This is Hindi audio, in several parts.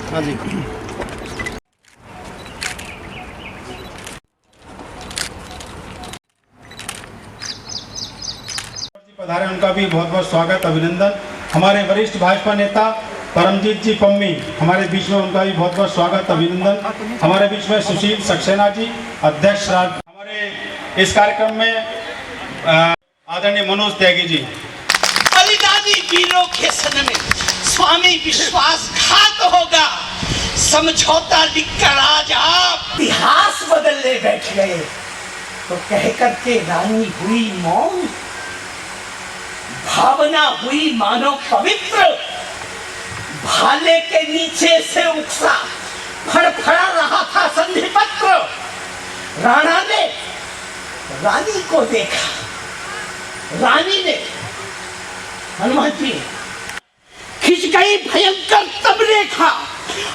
हाँ जी। पधारे, उनका भी बहुत बहुत स्वागत, अभिनंदन। हमारे वरिष्ठ भाजपा नेता परमजीत जी पम्मी हमारे बीच में, उनका भी बहुत बहुत स्वागत, अभिनंदन। हमारे बीच में सुशील सक्सेना जी, अध्यक्ष हमारे इस कार्यक्रम में आदरणीय मनोज त्यागी जी। बलिदानी वीरों के सन में स्वामी विश्वासघात होगा, समझौता लिखकर आज आप इतिहास बदलने बैठ गए। तो कह करके रानी हुई मौन, भावना हुई मानो पवित्र। भाले के नीचे से उकसा फड़फड़ा रहा था संधि पत्र। राणा ने रानी को देखा, रानी ने हनुमान जी खिंच गई भयंकर तब रेखा।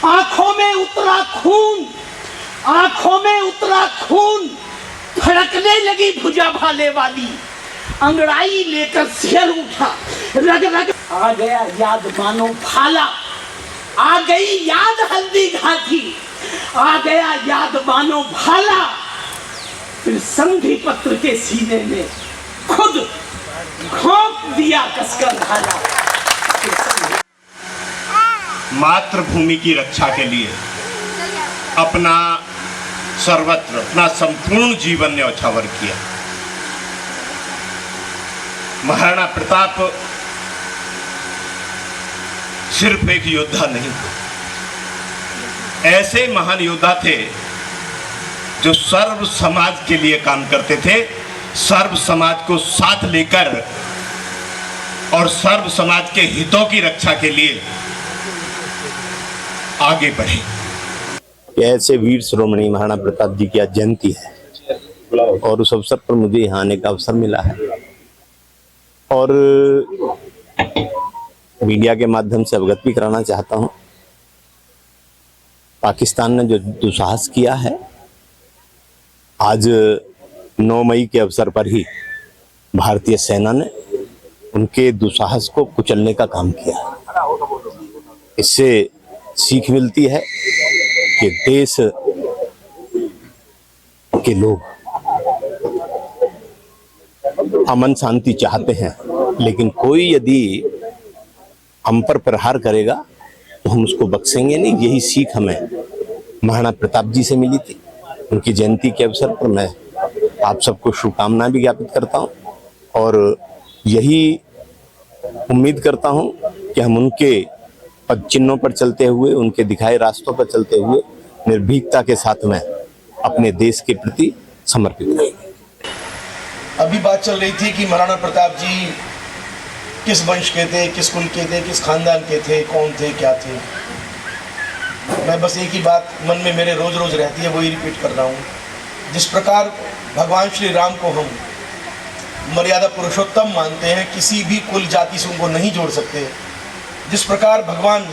आंखों में उतरा खून, आंखों में उतरा खून, फड़कने लगी भुजा भाले वाली। अंगड़ाई लेकर सिर उठा, रग रग आ गया याद मानो भाला। आ गई याद हल्दी घाटी, आ गया याद मानो भाला। फिर संधि पत्र के सीने में खुद घोंप दिया कसकर भाला। मातृभूमि की रक्षा के लिए अपना सर्वत्र, अपना संपूर्ण जीवन न्यौछावर किया। महाराणा प्रताप सिर्फ एक योद्धा नहीं, ऐसे महान योद्धा थे जो सर्व समाज के लिए काम करते थे, सर्व समाज को साथ लेकर और सर्व समाज के हितों की रक्षा के लिए आगे बढ़े। ऐसे वीर श्रोमणी महाराणा प्रताप जी की आज जयंती है और उस अवसर पर मुझे यहाँ आने का अवसर मिला है और मीडिया के माध्यम से अवगत भी कराना चाहता हूँ। पाकिस्तान ने जो दुस्साहस किया है, आज 9 मई के अवसर पर ही भारतीय सेना ने उनके दुस्साहस को कुचलने का काम किया। इससे सीख मिलती है कि देश के लोग अमन शांति चाहते हैं, लेकिन कोई यदि हम पर प्रहार करेगा तो हम उसको बख्शेंगे नहीं। यही सीख हमें महाराणा प्रताप जी से मिली थी। उनकी जयंती के अवसर पर मैं आप सबको शुभकामनाएं भी ज्ञापित करता हूं और यही उम्मीद करता हूं कि हम उनके पद चिन्हों पर चलते हुए, उनके दिखाए रास्तों पर चलते हुए निर्भीकता के साथ में अपने देश के प्रति समर्पित रहेंगे। अभी बात चल रही थी कि महाराणा प्रताप जी किस वंश के थे, किस कुल के थे, किस खानदान के थे, कौन थे, क्या थे। मैं बस एक ही बात मन में मेरे रोज रोज रहती है, वही रिपीट कर रहा हूँ। जिस प्रकार भगवान श्री राम को हम मर्यादा पुरुषोत्तम मानते हैं, किसी भी कुल जाति से उनको नहीं जोड़ सकते। जिस प्रकार भगवान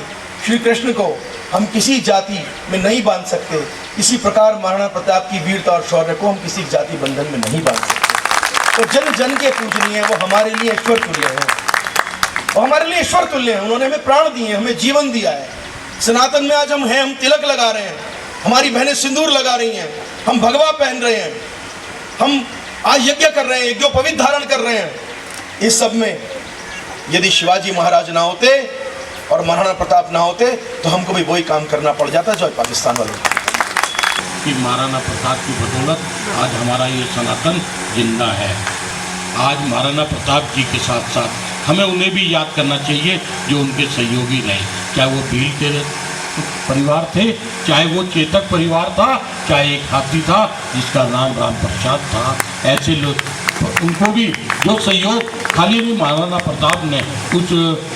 श्री कृष्ण को हम किसी जाति में नहीं बांध सकते, इसी प्रकार महाराणा प्रताप की वीरता और शौर्य को हम किसी जाति बंधन में नहीं बांध सकते। तो जन जन के पूजनीय, वो हमारे लिए ईश्वर तुल्य हैं, वो हमारे लिए ईश्वर तुल्य हैं। उन्होंने हमें प्राण दिए, हमें जीवन दिया है। सनातन में आज हम हैं, हम तिलक लगा रहे हैं, हमारी बहनें सिंदूर लगा रही हैं, हम भगवा पहन रहे हैं, हम आज यज्ञ कर रहे हैं, यज्ञोपवीत धारण कर रहे हैं। इस सब में यदि शिवाजी महाराज ना होते और महाराणा प्रताप ना होते तो हमको भी वही काम करना पड़ जाता जो पाकिस्तान वालों कि महाराणा प्रताप की बदौलत आज हमारा ये सनातन जिंदा है। आज महाराणा प्रताप जी के साथ साथ हमें उन्हें भी याद करना चाहिए जो उनके सहयोगी रहे, चाहे वो भील के परिवार थे, चाहे वो चेतक परिवार था, चाहे एक हाथी था जिसका नाम राम प्रसाद था। ऐसे लोग, उनको भी जो सहयोग, खाली नहीं महाराणा प्रताप ने उस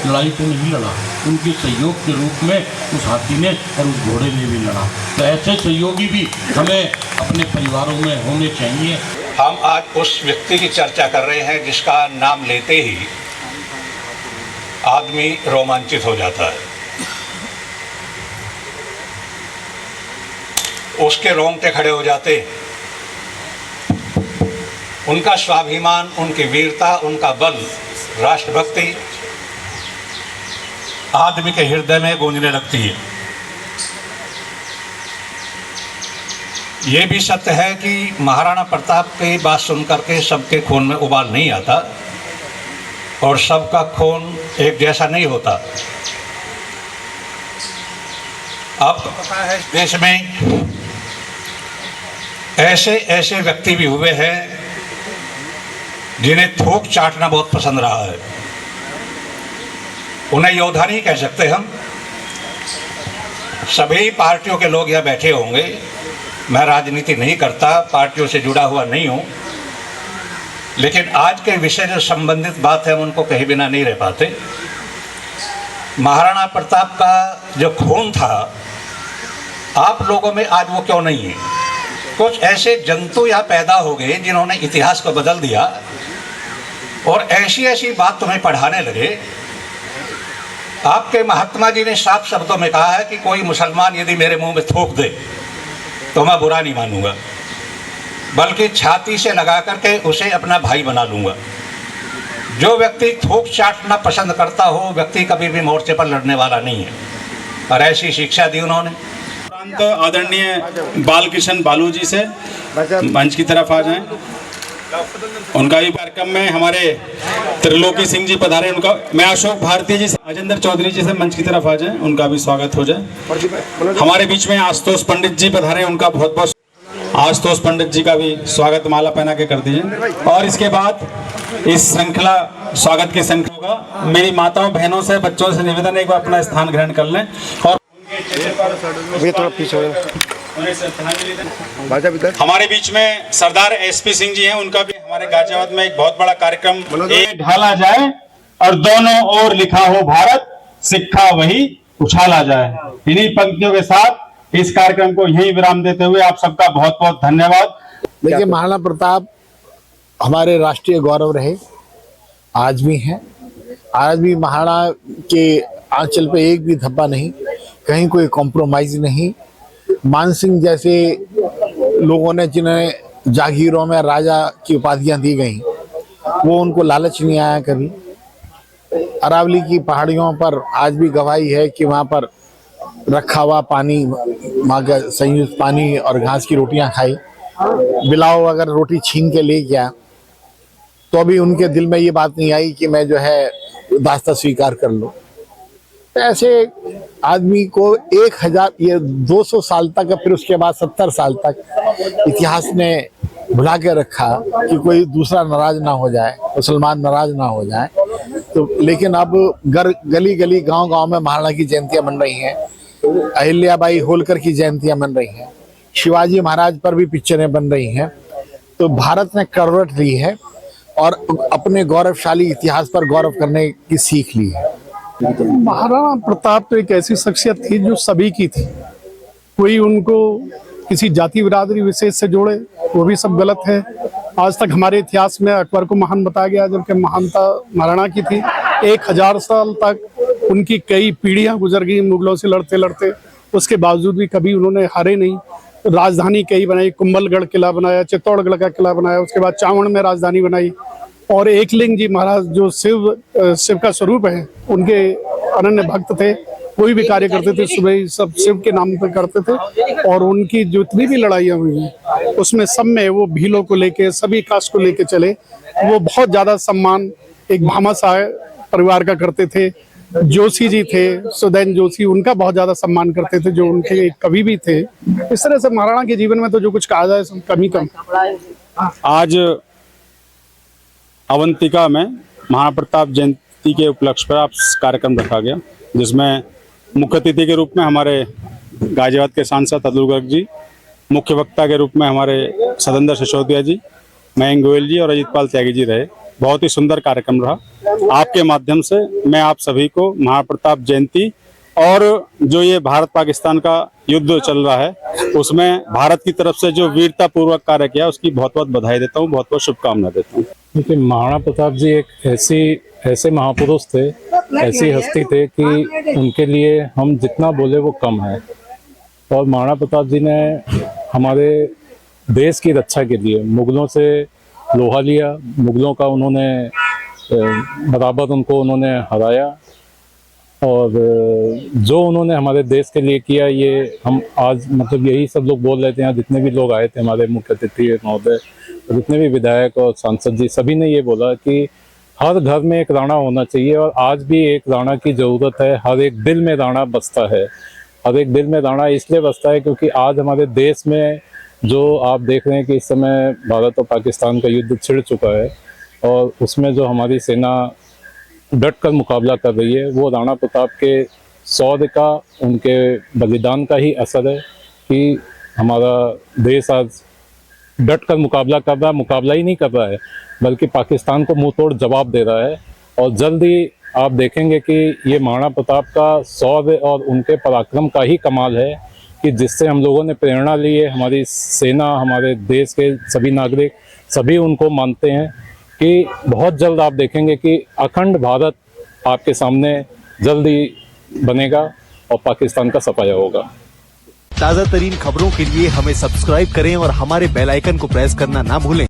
लड़ाई को नहीं लड़ा, उनके सहयोग के रूप में उस हाथी ने और उस घोड़े ने भी लड़ा। तो ऐसे सहयोगी भी हमें अपने परिवारों में होने चाहिए। हम आज उस व्यक्ति की चर्चा कर रहे हैं जिसका नाम लेते ही आदमी रोमांचित हो जाता है, उसके रोंगटे खड़े हो जाते हैं। उनका स्वाभिमान, उनकी वीरता, उनका बल, राष्ट्रभक्ति आदमी के हृदय में गूंजने लगती है। ये भी सत्य है कि महाराणा प्रताप की बात सुन करके सबके खून में उबाल नहीं आता और सबका खून एक जैसा नहीं होता। आपको पता है देश में ऐसे ऐसे व्यक्ति भी हुए हैं जिन्हें थोक चाटना बहुत पसंद रहा है। उन्हें योद्धा नहीं कह सकते हम। सभी पार्टियों के लोग यहाँ बैठे होंगे। मैं राजनीति नहीं करता, पार्टियों से जुड़ा हुआ नहीं हूँ, लेकिन आज के विषय जो संबंधित बात है हम उनको कहीं बिना नहीं रह पाते। महाराणा प्रताप का जो खून था आप लोगों में आज वो क्यों नहीं है? कुछ ऐसे जंतु यहाँ पैदा हो गए जिन्होंने इतिहास को बदल दिया और ऐसी ऐसी बात तुम्हें पढ़ाने लगे। आपके महात्मा जी ने साफ शब्दों में कहा है कि कोई मुसलमान यदि मेरे मुंह में थूक दे तो मैं बुरा नहीं मानूंगा, बल्कि छाती से लगा करके उसे अपना भाई बना लूंगा। जो व्यक्ति थूक चाटना पसंद करता हो व्यक्ति कभी भी मोर्चे पर लड़ने वाला नहीं है, और ऐसी शिक्षा दी उन्होंने। आदरणीय बालकृष्ण बालू जी से मंच की तरफ आ जाएं। उनका भी कार्यक्रम में हमारे त्रिलोकी सिंह जी पधारे, उनका मैं अशोक भारती जी से, अजेंद्र चौधरी जी से मंच की तरफ आ जाएं, उनका भी स्वागत हो जाए। हमारे बीच में आशुतोष पंडित जी पधारे, उनका बहुत बहुत आशुतोष पंडित जी का भी स्वागत माला पहना के कर दीजिए। और इसके बाद इस श्रृंखला स्वागत की श्रृंखला होगा। मेरी माताओं बहनों से बच्चों से निवेदन है एक बार अपना स्थान ग्रहण कर लें और थोड़ा पीछे हमारे बीच में सरदार एसपी सिंह जी हैं, उनका भी हमारे गाजियाबाद में एक बहुत बड़ा कार्यक्रम एक ढाला जाए और दोनों ओर लिखा हो भारत, सिक्का वही उछाला जाए। इन्हीं पंक्तियों के साथ इस कार्यक्रम को यहीं विराम देते हुए आप सबका बहुत बहुत धन्यवाद। देखिए, महाराणा प्रताप हमारे राष्ट्रीय गौरव रहे, आज भी हैं। आज भी महाराणा के आंचल पे एक भी धब्बा नहीं, कहीं कोई कॉम्प्रोमाइज नहीं। मान सिंह जैसे लोगों ने जिन्हें जागीरों में राजा की उपाधियां दी गई, वो उनको लालच नहीं आया कभी। अरावली की पहाड़ियों पर आज भी गवाही है कि वहाँ पर रखा हुआ पानी, वहाँ का संयुक्त पानी और घास की रोटियां खाई। बिलाव अगर रोटी छीन के ले गया तो अभी उनके दिल में ये बात नहीं आई कि मैं जो है दास्ता स्वीकार कर लूं। ऐसे आदमी को 200 साल तक, फिर उसके बाद 70 साल तक इतिहास ने भुला के रखा कि कोई दूसरा नाराज ना हो जाए, मुसलमान नाराज ना हो जाए। तो लेकिन अब गली गली गांव गांव में महाराणा की जयंतियां बन रही हैं, अहिल्याबाई होलकर की जयंतियां बन रही हैं, शिवाजी महाराज पर भी पिक्चरें बन रही हैं। तो भारत ने करवट ली है और अपने गौरवशाली इतिहास पर गौरव करने की सीख ली है। महाराणा प्रताप तो एक ऐसी शख्सियत थी जो सभी की थी। कोई उनको किसी जाति बिरादरी विशेष से जोड़े वो भी सब गलत है। आज तक हमारे इतिहास में अकबर को महान बताया गया, जबकि महानता महाराणा की थी। 1000 साल तक उनकी कई पीढ़ियां गुजर गई मुगलों से लड़ते लड़ते, उसके बावजूद भी कभी उन्होंने हारे नहीं। राजधानी कई बनाई, कुंभलगढ़ किला बनाया, चित्तौड़गढ़ का किला बनाया, उसके बाद चावड़ में राजधानी बनाई। और एकलिंग जी महाराज जो शिव का स्वरूप है, उनके अनन्य भक्त थे। कोई भी कार्य करते थे सुबह सब शिव के नाम पे करते थे। और उनकी जितनी भी लड़ाइयाँ हुई हैं उसमें सब में वो भीलों को लेके, सभी कास्ट को लेके चले। वो बहुत ज्यादा सम्मान एक भामाशाह परिवार का करते थे। जोशी जी थे, सुदैन जोशी, उनका बहुत ज्यादा सम्मान करते थे, जो उनके कवि भी थे। इस तरह से महाराणा के जीवन में तो जो कुछ कहा जाए सब कम ही कम। आज अवंतिका में महाराणा प्रताप जयंती के उपलक्ष्य पर आप कार्यक्रम रखा गया, जिसमें मुख्य अतिथि के रूप में हमारे गाजियाबाद के सांसद अतुल गर्ग जी, मुख्य वक्ता के रूप में हमारे सतेंद्र सिसोदिया जी, मयंक गोयल जी और अजीत पाल त्यागी जी रहे। बहुत ही सुंदर कार्यक्रम रहा। आपके माध्यम से मैं आप सभी को महाराणा प्रताप जयंती और जो ये भारत पाकिस्तान का युद्ध चल रहा है उसमें भारत की तरफ से जो वीरता पूर्वक कार्य किया उसकी बहुत बहुत बधाई देता हूँ, बहुत बहुत शुभकामना देता हूँ। देखिए, महाराणा प्रताप जी एक ऐसे महापुरुष थे, ऐसी हस्ती थे कि उनके लिए हम जितना बोले वो कम है। और महाराणा प्रताप जी ने हमारे देश की रक्षा के लिए मुगलों से लोहा लिया, मुगलों का उन्होंने बराबर उन्होंने हराया और जो उन्होंने हमारे देश के लिए किया, ये हम आज मतलब यही सब लोग बोल रहे थे। यहाँ जितने भी लोग आए थे, हमारे मुख्य अतिथि महोदय, जितने भी विधायक और सांसद जी, सभी ने ये बोला कि हर घर में एक राणा होना चाहिए और आज भी एक राणा की ज़रूरत है। हर एक दिल में राणा बसता है। हर एक दिल में राणा इसलिए बसता है क्योंकि आज हमारे देश में जो आप देख रहे हैं कि इस समय भारत और पाकिस्तान का युद्ध छिड़ चुका है और उसमें जो हमारी सेना डट कर मुकाबला कर रही है, वो राणा प्रताप के शौर्य का, उनके बलिदान का ही असर है कि हमारा देश आज डट कर मुकाबला कर रहा है। मुकाबला ही नहीं कर रहा है बल्कि पाकिस्तान को मुंह तोड़ जवाब दे रहा है। और जल्द ही आप देखेंगे कि ये महाराणा प्रताप का शौर्य और उनके पराक्रम का ही कमाल है कि जिससे हम लोगों ने प्रेरणा ली है। हमारी सेना, हमारे देश के सभी नागरिक, सभी उनको मानते हैं कि बहुत जल्द आप देखेंगे कि अखंड भारत आपके सामने जल्द ही बनेगा और पाकिस्तान का सफाया होगा। ताज़ा तरीन खबरों के लिए हमें सब्सक्राइब करें और हमारे बेल आइकन को प्रेस करना ना भूलें।